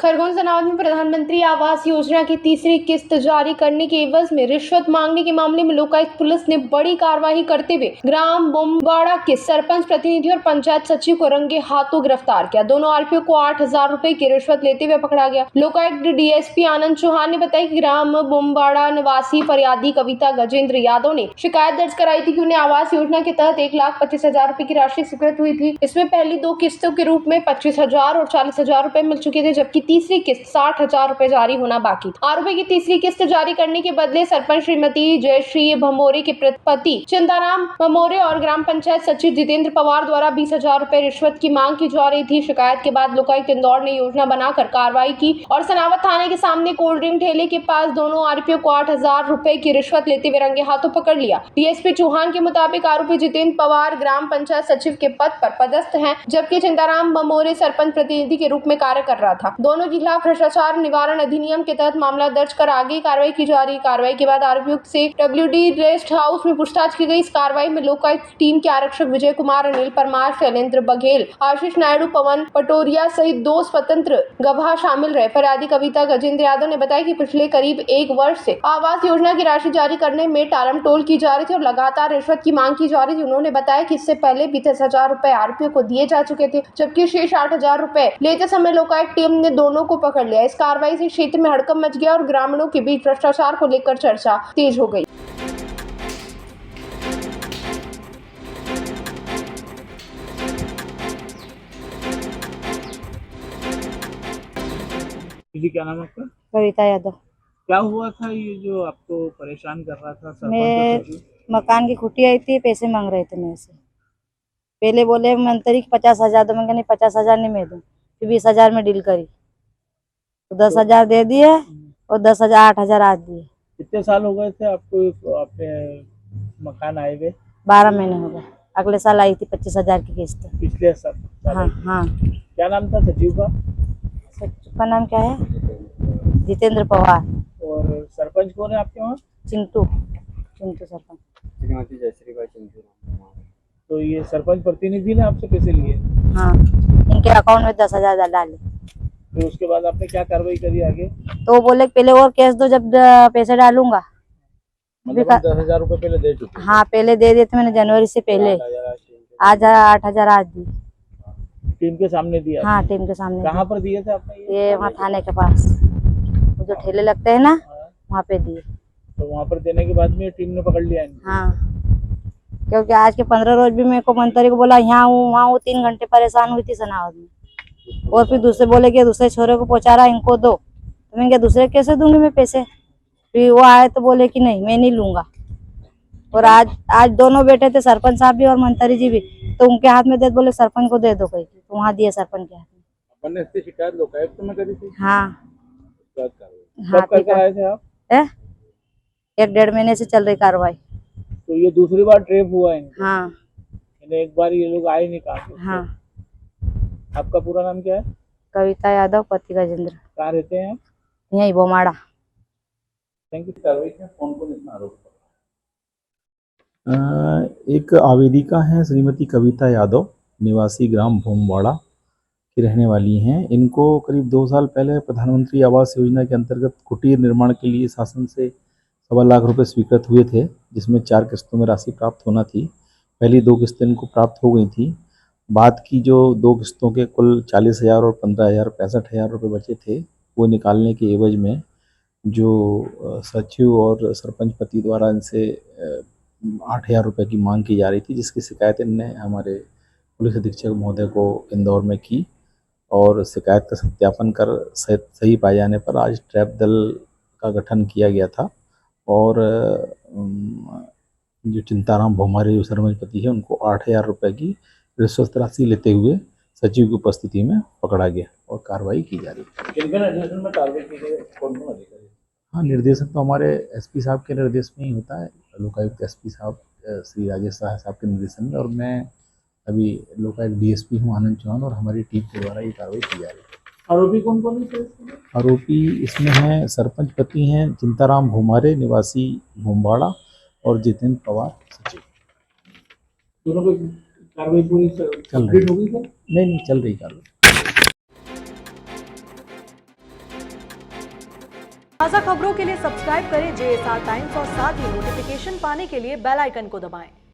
खरगोन सनावद में प्रधानमंत्री आवास योजना की तीसरी किस्त जारी करने के एवज में रिश्वत मांगने के मामले में लोकायुक्त पुलिस ने बड़ी कार्रवाई करते हुए ग्राम बोमवाड़ा के सरपंच प्रतिनिधि और पंचायत सचिव को रंगे हाथों गिरफ्तार किया। दोनों आरोपियों को 8,000 रुपए की रिश्वत लेते हुए पकड़ा गया। लोकायुक्त डीएसपी आनंद चौहान ने बताया कि ग्राम बोमवाड़ा निवासी फरियादी कविता गजेंद्र यादव ने शिकायत दर्ज कराई थी कि उन्हें आवास योजना के तहत 1,25,000 रुपए की राशि स्वीकृत हुई थी। इसमें पहली 2 किस्तों के रूप में 25,000 और 40,000 रुपए मिल चुके थे, जबकि तीसरी किस्त 60,000 रुपए जारी होना बाकी था। आरोपी की तीसरी किस्त जारी करने के बदले सरपंच श्रीमती जयश्री भमोरे के पति चिंताराम भमोरे और ग्राम पंचायत सचिव जितेंद्र पवार द्वारा 20,000 रुपए रिश्वत की मांग की जा रही थी। शिकायत के बाद लोकायुक्त इंदौर ने योजना बनाकर कार्रवाई की और सनावद थाने के सामने कोल्ड ड्रिंक ठेले के पास दोनों आरोपियों को 8,000 रुपए की रिश्वत लेते हुए रंगे हाथों पकड़ लिया। डीएसपी चौहान के मुताबिक आरोपी जितेंद्र पवार ग्राम पंचायत सचिव के पद पर पदस्थ हैं, जबकि चिंताराम भमोरे सरपंच प्रतिनिधि के रूप में कार्य कर रहा था। दोनों के खिलाफ भ्रष्टाचार निवारण अधिनियम के तहत मामला दर्ज कर आगे कार्रवाई की जा रही। कार्रवाई के बाद आरोपियों से WD रेस्ट हाउस में पूछताछ की गई। इस कार्रवाई में लोकायुक्त टीम के आरक्षक विजय कुमार, अनिल परमार, शैलेंद्र बघेल, आशीष नायडू, पवन पटोरिया सहित 2 स्वतंत्र गवाह शामिल रहे। फरियादी कविता गजेंद्र यादव ने बताया कि पिछले करीब 1 वर्ष से आवास योजना की राशि जारी करने में टालमटोल की जा रही थी और लगातार रिश्वत की मांग की जा रही थी। उन्होंने बताया कि इससे पहले भी 10,000 रुपए आरोपियों को दिए जा चुके थे, जबकि शेष 8,000 रुपए लेते समय लोकायुक्त टीम ने दोनों को पकड़ लिया। इस कार्रवाई से क्षेत्र में हड़कंप मच गया और ग्रामीणों के बीच भ्रष्टाचार को लेकर चर्चा तेज हो गई। जी, क्या नाम है आपका? कविता यादव। क्या हुआ था ये जो आपको परेशान कर रहा था? मैं मकान की खुटी आई थी, पैसे मांग रहे थे मेरे से। पहले बोले मंत्री 50,000 दो, मैंने 50,000 नहीं मैं दूं। फिर 20,000 में डील करी तो 10,000 दे दिए और 10,000 8,000 आज दिए। कितने साल हो गए थे आपको अपने मकान आए हुए? 12 महीने हो गए। अगले साल आई थी 25,000 की किस्त। पिछले साल? हाँ हाँ। क्या नाम था सचिव का? सचिव का नाम क्या है? जितेंद्र पवार। और सरपंच कौन है आपके वहाँ? चिंटू सरपंच। श्रीमती जयश्री भाई चिंटू। तो ये सरपंच प्रतिनिधि ने आपसे पैसे लिए? हाँ, इनके अकाउंट में 10,000 डाले। फिर उसके बाद आपने क्या कार्रवाई करी आगे? तो वो बोले पहले और कैश दो, जब पैसे डालूंगा। मतलब 10,000 रुपए पहले दे चुके? हाँ, पहले दे दिए थे मैंने जनवरी से पहले। आज 8,000 आज दी। टीम के सामने दिया? हाँ, टीम के सामने। कहाँ पर दिए थे आपने? ये वहाँ थाने के पास जो ठेले लगते हैं ना, वहाँ पे दिए। तो वहाँ पर देने के बाद में टीम ने पकड़ लिया इनको? हाँ, क्योंकि आज के 15 रोज भी मेरे को मंत्री को बोला यहाँ हूँ वहाँ हूँ, 3 घंटे परेशान हुई थी सनावद में। और फिर दूसरे बोले कि दूसरे छोरे को पहुँचा रहा, इनको दो। तो मैंने कहा दूसरे कैसे दूंगी मैं पैसे? फिर वो आए तो बोले कि नहीं मैं नहीं लूंगा। और आज दोनों बैठे थे, सरपंच साहब भी और मंत्री जी भी, तो उनके हाथ में दे, बोले सरपंच को दे दो कहीं, तो वहाँ दिए सरपंच के हाथ में। अपन इसकी शिकायत लोकायुक्त में करी थी? हाँ कब करके आए थे आप? 1-1.5 महीने से चल रही कार्रवाई। तो ये दूसरी बार ट्रेप हुआ है? हाँ, एक बार ये लोग आए नहीं काम? हाँ। आपका पूरा नाम क्या है? कविता यादव, पति गजेंद्र। कहाँ रहते हैं आप? यही बोमाड़ा। Thank you. कार्रवाई में कौन कौन इसमें आरोप? एक आवेदिका हैं श्रीमती कविता यादव, निवासी ग्राम भोमवाड़ा की रहने वाली हैं। इनको करीब 2 साल पहले प्रधानमंत्री आवास योजना के अंतर्गत कुटीर निर्माण के लिए शासन से 1.25 लाख रुपए स्वीकृत हुए थे, जिसमें 4 किस्तों में राशि प्राप्त होना थी। पहली 2 किस्तें इनको प्राप्त हो गई थी। बाद की जो 2 किस्तों के कुल 40,000 और 15,000 65,000 रुपये बचे थे, वो निकालने के एवज में जो सचिव और सरपंच पति द्वारा इनसे 8,000 रुपये की मांग की जा रही थी, जिसकी शिकायत इनने हमारे पुलिस अधीक्षक महोदय को इंदौर में की और शिकायत का सत्यापन कर सही पाए जाने पर आज ट्रैप दल का गठन किया गया था और जो चिंताराम भोमारे जो सरपंच पति है उनको 8,000 रुपये की रिश्वत राशि लेते हुए सचिव की उपस्थिति में पकड़ा गया और कार्रवाई की जा रही है। किन निर्देशन में कार्रवाई की गई? कौन-कौन अधिकारी? हाँ, निर्देशक तो हमारे एसपी साहब के निर्देश में ही होता है, लोकायुक्त एसपी साहब श्री राजेश शाह साहब के निर्देशन में, और मैं अभी लोकायुक्त डीएसपी हूँ आनंद चौहान, और हमारी टीम के द्वारा ये कार्रवाई की जा रही है। आरोपी कौन कौन है? आरोपी इसमें हैं सरपंच पति हैं चिंताराम भोमारे निवासी भोमवाड़ा और जितेंद्र पवार सचिव। दोनों को कार्रवाई पूरी चल रही हो गई? नहीं, चल रही कार्रवाई। ताज़ा खबरों के लिए सब्सक्राइब करें JSR टाइम्स और साथ ही नोटिफिकेशन पाने के लिए बेल आइकन को दबाएं।